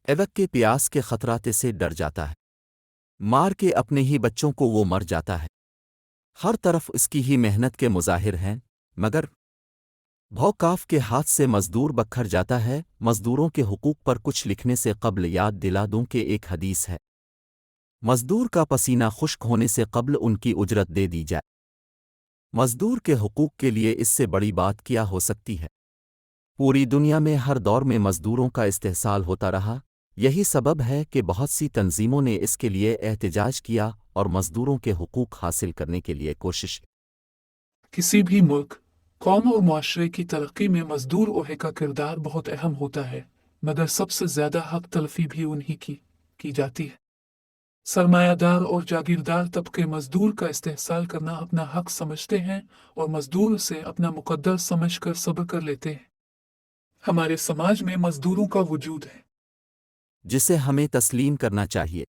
Evoke کے پیاس کے خطراتے سے ڈر جاتا ہے، مار کے اپنے ہی بچوں کو وہ مر جاتا ہے۔ ہر طرف اس کی ہی محنت کے مظاہر ہیں، مگر بھوکاف کے ہاتھ سے مزدور بکھر جاتا ہے۔ مزدوروں کے حقوق پر کچھ لکھنے سے قبل یاد دلا دوں کہ ایک حدیث ہے، مزدور کا پسینہ خشک ہونے سے قبل ان کی اجرت دے دی جائے۔ مزدور کے حقوق کے لیے اس سے بڑی بات کیا ہو سکتی ہے؟ پوری دنیا میں ہر دور میں مزدوروں کا استحصال ہوتا رہا، یہی سبب ہے کہ بہت سی تنظیموں نے اس کے لیے احتجاج کیا اور مزدوروں کے حقوق حاصل کرنے کے لیے کوشش کی۔ کسی بھی ملک، قوم اور معاشرے کی ترقی میں مزدور اوہے کا کردار بہت اہم ہوتا ہے، مگر سب سے زیادہ حق تلفی بھی انہی کی جاتی ہے۔ سرمایہ دار اور جاگیردار طبقے مزدور کا استحصال کرنا اپنا حق سمجھتے ہیں اور مزدور سے اپنا مقدر سمجھ کر صبر کر لیتے ہیں۔ ہمارے سماج میں مزدوروں کا وجود ہے جسے ہمیں تسلیم کرنا چاہیے۔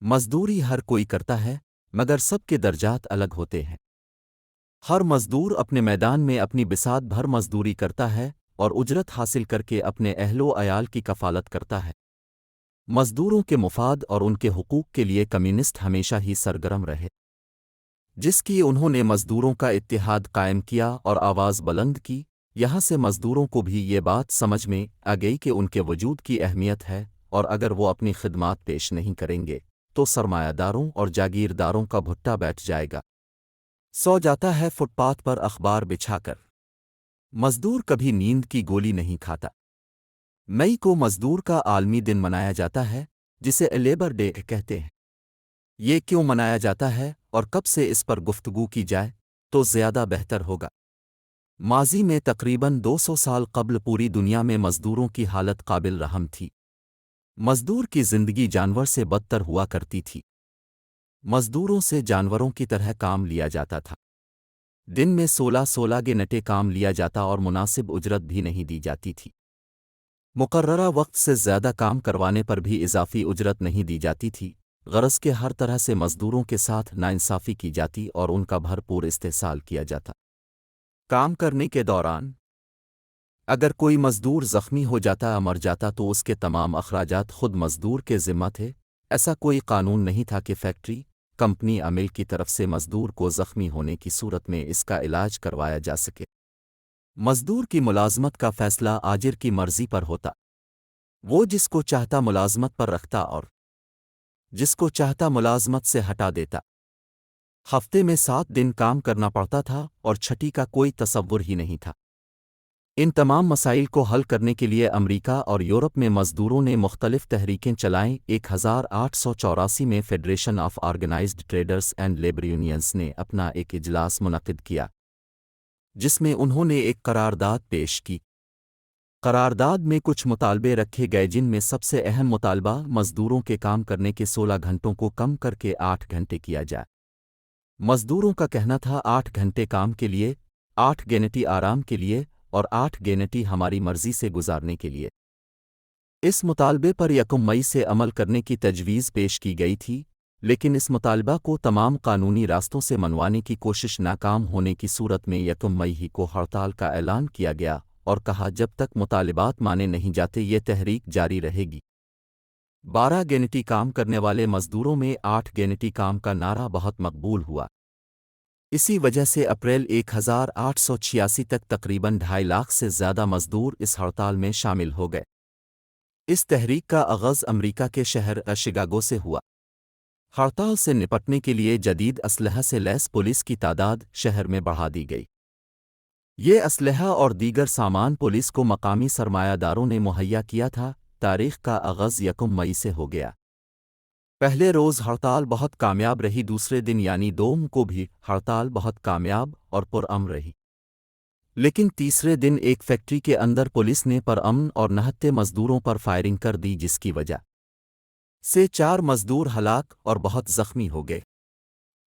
مزدوری ہر کوئی کرتا ہے، مگر سب کے درجات الگ ہوتے ہیں۔ ہر مزدور اپنے میدان میں اپنی بساط بھر مزدوری کرتا ہے اور اجرت حاصل کر کے اپنے اہل و عیال کی کفالت کرتا ہے۔ مزدوروں کے مفاد اور ان کے حقوق کے لیے کمیونسٹ ہمیشہ ہی سرگرم رہے، جس کی انہوں نے مزدوروں کا اتحاد قائم کیا اور آواز بلند کی۔ یہاں سے مزدوروں کو بھی یہ بات سمجھ میں آ گئی کہ ان کے وجود کی اہمیت ہے، اور اگر وہ اپنی خدمات پیش نہیں کریں گے تو سرمایہ داروں اور جاگیرداروں کا بھٹا بیٹھ جائے گا۔ سو جاتا ہے فٹ پاتھ پر اخبار بچھا کر، مزدور کبھی نیند کی گولی نہیں کھاتا۔ مئی کو مزدور کا عالمی دن منایا جاتا ہے، جسے لیبر ڈے کہتے ہیں۔ یہ کیوں منایا جاتا ہے اور کب سے اس پر گفتگو کی جائے تو زیادہ بہتر ہوگا۔ ماضی میں تقریباً 200 سال قبل پوری دنیا میں مزدوروں کی حالت قابل رحم تھی۔ مزدور کی زندگی جانور سے بدتر ہوا کرتی تھی۔ مزدوروں سے جانوروں کی طرح کام لیا جاتا تھا۔ دن میں 16 گھنٹے کام لیا جاتا اور مناسب اجرت بھی نہیں دی جاتی تھی۔ مقررہ وقت سے زیادہ کام کروانے پر بھی اضافی اجرت نہیں دی جاتی تھی، غرض کہ ہر طرح سے مزدوروں کے ساتھ ناانصافی کی جاتی اور ان کا بھرپور استحصال کیا جاتا۔ کام کرنے کے دوران اگر کوئی مزدور زخمی ہو جاتا یا مر جاتا تو اس کے تمام اخراجات خود مزدور کے ذمہ تھے۔ ایسا کوئی قانون نہیں تھا کہ فیکٹری، کمپنی یا مل کی طرف سے مزدور کو زخمی ہونے کی صورت میں اس کا علاج کروایا جا سکے۔ مزدور کی ملازمت کا فیصلہ آجر کی مرضی پر ہوتا، وہ جس کو چاہتا ملازمت پر رکھتا اور جس کو چاہتا ملازمت سے ہٹا دیتا۔ ہفتے میں 7 دن کام کرنا پڑتا تھا اور چھٹی کا کوئی تصور ہی نہیں تھا۔ ان تمام مسائل کو حل کرنے کے لیے امریکہ اور یورپ میں مزدوروں نے مختلف تحریکیں چلائیں۔ 1884 میں federation of organised traders and labour unions نے اپنا ایک اجلاس منعقد کیا، جس میں انہوں نے ایک قرارداد پیش کی۔ قرارداد میں کچھ مطالبے رکھے گئے، جن میں سب سے اہم مطالبہ مزدوروں کے کام کرنے کے 16 گھنٹوں کو کم کر کے 8 گھنٹے کیا جائے۔ مزدوروں کا کہنا تھا 8 گھنٹے کام کے لیے، 8 گھنٹے آرام کے لیے اور 8 گھنٹے ہماری مرضی سے گزارنے کے لیے۔ اس مطالبے پر 1 مئی سے عمل کرنے کی تجویز پیش کی گئی تھی، لیکن اس مطالبہ کو تمام قانونی راستوں سے منوانے کی کوشش ناکام ہونے کی صورت میں 1 مئی ہی کو ہڑتال کا اعلان کیا گیا اور کہا جب تک مطالبات مانے نہیں جاتے یہ تحریک جاری رہے گی۔ 12 گھنٹے کام کرنے والے مزدوروں میں 8 گھنٹے کام کا نعرہ بہت مقبول ہوا۔ اسی وجہ سے اپریل 1886 تک تقریباً 2.5 لاکھ سے زیادہ مزدور اس ہڑتال میں شامل ہو گئے۔ اس تحریک کا آغاز امریکہ کے شہر شکاگو سے ہوا۔ ہڑتال سے نپٹنے کے لیے جدید اسلحہ سے لیس پولیس کی تعداد شہر میں بڑھا دی گئی۔ یہ اسلحہ اور دیگر سامان پولیس کو مقامی سرمایہ داروں نے مہیا کیا تھا۔ تاریخ کا آغاز 1 مئی سے ہو گیا۔ پہلے روز ہڑتال بہت کامیاب رہی، دوسرے دن یعنی 2 کو بھی ہڑتال بہت کامیاب اور پرامن رہی، لیکن تیسرے دن ایک فیکٹری کے اندر پولیس نے پرامن اور نہتے مزدوروں پر فائرنگ کر دی، جس کی وجہ سے 4 مزدور ہلاک اور بہت زخمی ہو گئے۔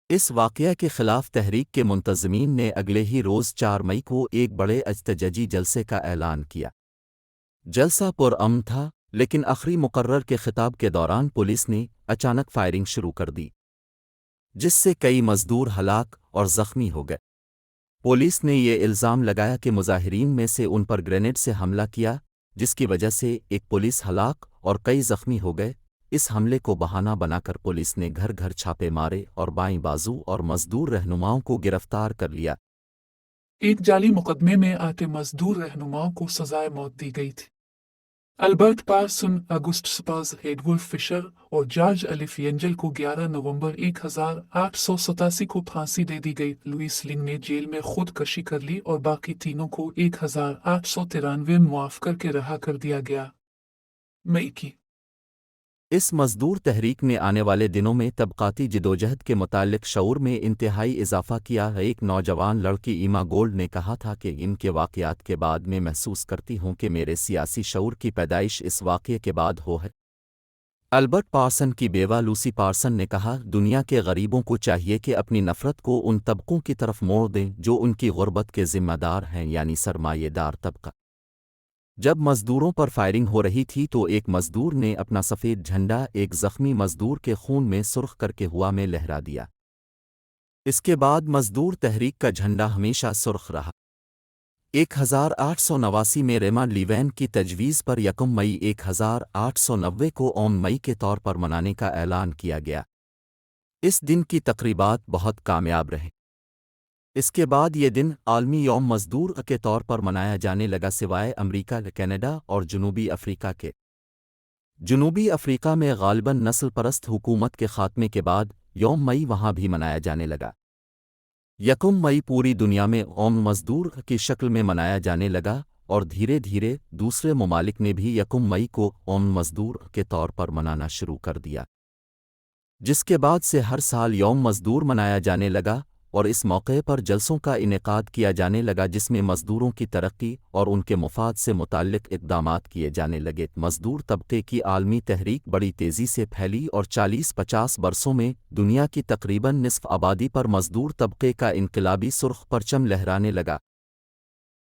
اس واقعہ کے خلاف تحریک کے منتظمین نے اگلے ہی روز 4 مئی کو ایک بڑے احتجاجی جلسے کا اعلان کیا۔ جلسہ پرامن تھا، لیکن آخری مقرر کے خطاب کے دوران پولیس نے اچانک فائرنگ شروع کر دی، جس سے کئی مزدور ہلاک اور زخمی ہو گئے۔ پولیس نے یہ الزام لگایا کہ مظاہرین میں سے ان پر گرینیڈ سے حملہ کیا جس کی وجہ سے ایک پولیس ہلاک اور کئی زخمی ہو گئے۔ اس حملے کو بہانہ بنا کر پولیس نے گھر گھر چھاپے مارے اور بائیں بازو اور مزدور رہنماؤں کو گرفتار کر لیا۔ ایک جعلی مقدمے میں آتے مزدور رہنماؤں کو سزائے موت دی گئی تھی۔ البرٹ پارسن، اگسٹ سپاز، ایڈورڈ فشر اور جارج الیفینجل کو 11 نومبر 1887 کو پھانسی دے دی گئی۔ لوئس لنگ نے جیل میں خود کشی کر لی اور باقی تینوں کو 1893 میں معاف کر کے رہا کر دیا گیا۔ مئی کی اس مزدور تحریک نے آنے والے دنوں میں طبقاتی جدوجہد کے متعلق شعور میں انتہائی اضافہ کیا۔ ایک نوجوان لڑکی ایما گولڈ نے کہا تھا کہ ان کے واقعات کے بعد میں محسوس کرتی ہوں کہ میرے سیاسی شعور کی پیدائش اس واقعے کے بعد ہو ہے۔ البرٹ پارسن کی بیوہ لوسی پارسن نے کہا، دنیا کے غریبوں کو چاہیے کہ اپنی نفرت کو ان طبقوں کی طرف موڑ دیں جو ان کی غربت کے ذمہ دار ہیں، یعنی سرمایہ دار طبقہ۔ جب مزدوروں پر فائرنگ ہو رہی تھی تو ایک مزدور نے اپنا سفید جھنڈا ایک زخمی مزدور کے خون میں سرخ کر کے ہوا میں لہرا دیا۔ اس کے بعد مزدور تحریک کا جھنڈا ہمیشہ سرخ رہا۔ 1889 میں ریما لیوین کی تجویز پر 1 مئی 1890 کو اوم مئی کے طور پر منانے کا اعلان کیا گیا۔ اس دن کی تقریبات بہت کامیاب رہیں۔ اس کے بعد یہ دن عالمی یوم مزدور کے طور پر منایا جانے لگا، سوائے امریکہ، کینیڈا اور جنوبی افریقہ کے۔ جنوبی افریقہ میں غالباً نسل پرست حکومت کے خاتمے کے بعد یوم مئی وہاں بھی منایا جانے لگا۔ 1 مئی پوری دنیا میں اوم مزدور کی شکل میں منایا جانے لگا اور دھیرے دھیرے دوسرے ممالک نے بھی 1 مئی کو اوم مزدور کے طور پر منانا شروع کر دیا، جس کے بعد سے ہر سال یوم مزدور منایا جانے لگا اور اس موقع پر جلسوں کا انعقاد کیا جانے لگا جس میں مزدوروں کی ترقی اور ان کے مفاد سے متعلق اقدامات کیے جانے لگے۔ مزدور طبقے کی عالمی تحریک بڑی تیزی سے پھیلی اور 40-50 برسوں میں دنیا کی تقریباً نصف آبادی پر مزدور طبقے کا انقلابی سرخ پرچم لہرانے لگا۔